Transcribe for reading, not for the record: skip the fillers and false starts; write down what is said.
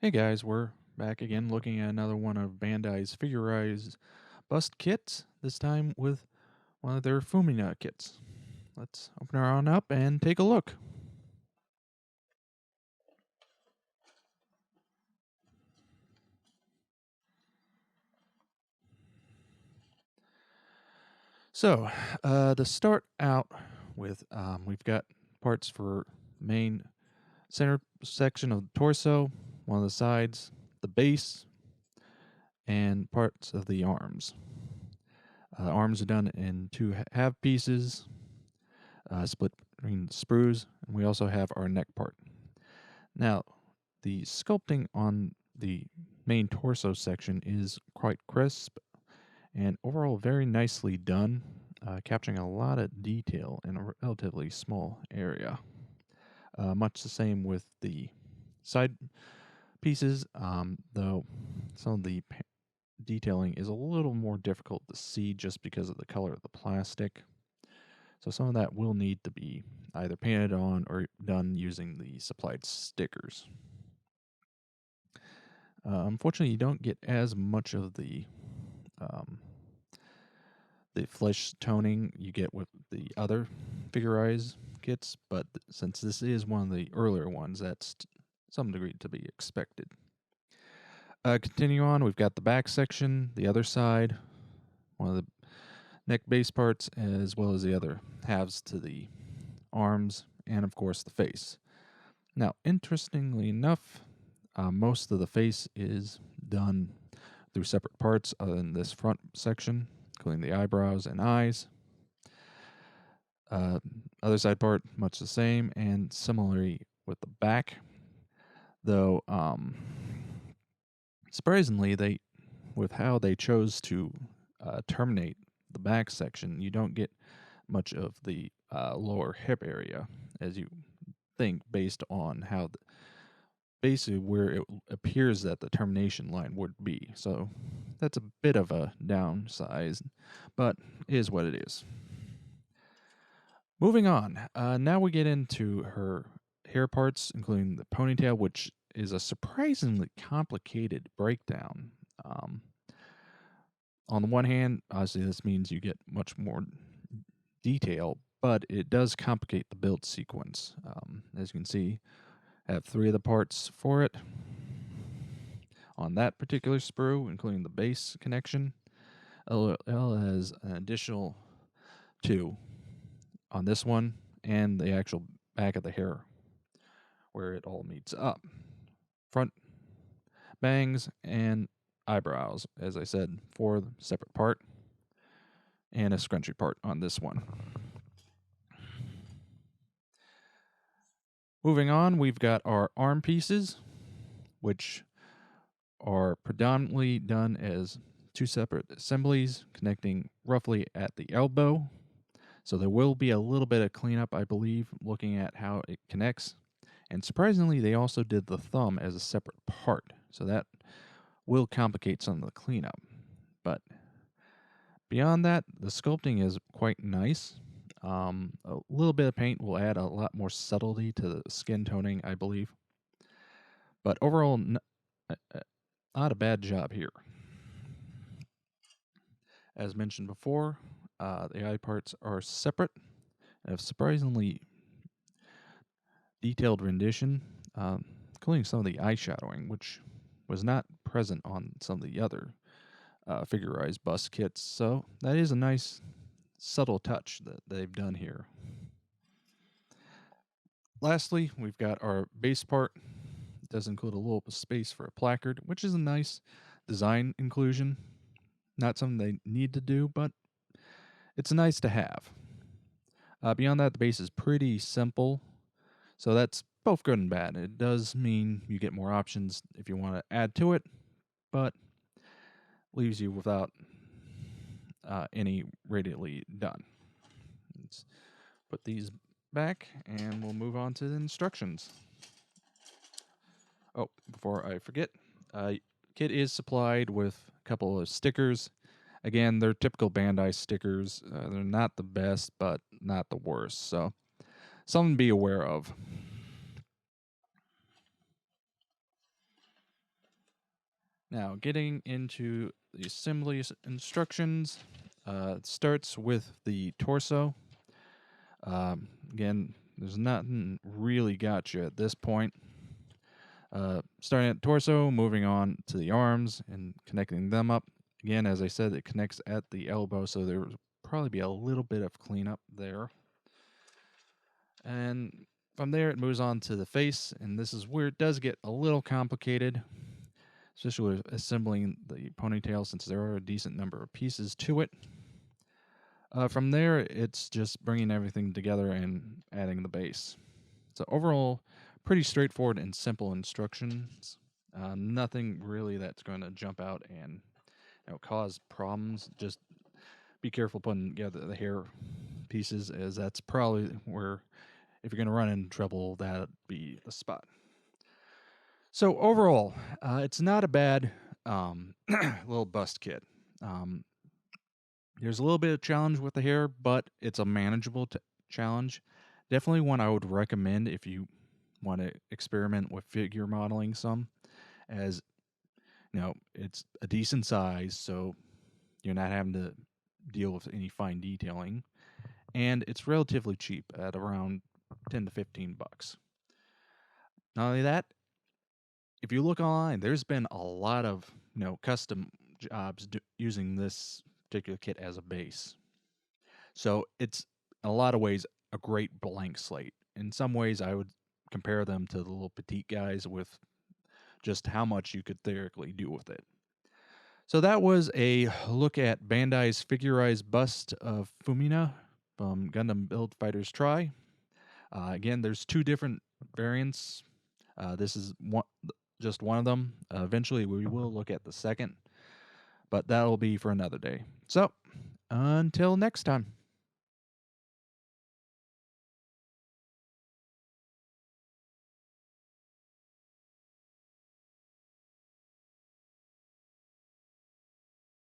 Hey guys, we're back again looking at another one of Bandai's Figurerise Bust kits, this time with one of their Fumina kits. Let's open her on up and take a look. So, to start out with, we've got parts for main center section of the torso, one of the sides, the base, and parts of the arms. Arms are done in two half pieces, split between sprues, and we also have our neck part. Now, the sculpting on the main torso section is quite crisp and overall very nicely done, capturing a lot of detail in a relatively small area. Much the same with the side pieces, though some of the detailing is a little more difficult to see just because of the color of the plastic. So some of that will need to be either painted on or done using the supplied stickers. Unfortunately, you don't get as much of um, the flesh toning you get with the other Figurerise kits, but since this is one of the earlier ones, that's to some degree to be expected. Continue on, we've got the back section, the other side, one of the neck base parts, as well as the other halves to the arms, and of course the face. Now, interestingly enough, most of the face is done through separate parts other than this front section, including the eyebrows and eyes. Other side part, much the same, and similarly with the back. Though, surprisingly, with how they chose to terminate the back section, you don't get much of the lower hip area as you think, based on how basically where it appears that the termination line would be. So that's a bit of a downsize, but it is what it is. Moving on, now we get into her hair parts, including the ponytail, which is a surprisingly complicated breakdown. Um, on the one hand, obviously this means you get much more detail, but it does complicate the build sequence. As you can see, I have three of the parts for it on that particular sprue, including the base connection, as well as an additional two on this one and the actual back of the hair where it all meets up. Front bangs and eyebrows, as I said, for the separate part, and a scrunchy part on this one. Moving on, we've got our arm pieces, which are predominantly done as two separate assemblies connecting roughly at the elbow. So there will be a little bit of cleanup, I believe, looking at how it connects. And surprisingly, they also did the thumb as a separate part. So that will complicate some of the cleanup. But beyond that, the sculpting is quite nice. A little bit of paint will add a lot more subtlety to the skin toning, I believe. But overall, not a bad job here. As mentioned before, the eye parts are separate and have surprisingly detailed rendition, including some of the eye shadowing, which was not present on some of the other Figurerise bust kits. So that is a nice subtle touch that they've done here. Lastly, we've got our base part. It does include a little space for a placard, which is a nice design inclusion. Not something they need to do, but it's nice to have. Beyond that, the base is pretty simple, so that's both good and bad. It does mean you get more options if you want to add to it, but leaves you without any readily done. Let's put these back, and we'll move on to the instructions. Oh, before I forget, kit is supplied with a couple of stickers. Again, they're typical Bandai stickers. They're not the best, but not the worst. So, something to be aware of. Now, getting into the assembly instructions, it starts with the torso. Again, there's nothing really got you at this point. Starting at torso, moving on to the arms and connecting them up. Again, as I said, it connects at the elbow, so there will probably be a little bit of cleanup there. And from there, it moves on to the face, and this is where it does get a little complicated, especially with assembling the ponytail, since there are a decent number of pieces to it. From there, it's just bringing everything together and adding the base. So overall, pretty straightforward and simple instructions. Nothing really that's going to jump out and cause problems. Just be careful putting together the hair pieces, as that's probably where, if you're going to run into trouble, that'd be the spot. So overall, it's not a bad little bust kit. There's a little bit of challenge with the hair, but it's a manageable challenge. Definitely one I would recommend if you want to experiment with figure modeling some, as it's a decent size, so you're not having to deal with any fine detailing, and it's relatively cheap at around 10 to 15 bucks. Not only that, if you look online, there's been a lot of custom jobs using this particular kit as a base. So it's, in a lot of ways, a great blank slate. In some ways, I would compare them to the little petite guys with just how much you could theoretically do with it. So that was a look at Bandai's Figurerise Bust of Fumina from Gundam Build Fighters Try. Again, there's two different variants. This is just one of them. Eventually, we will look at the second, but that'll be for another day. So, until next time.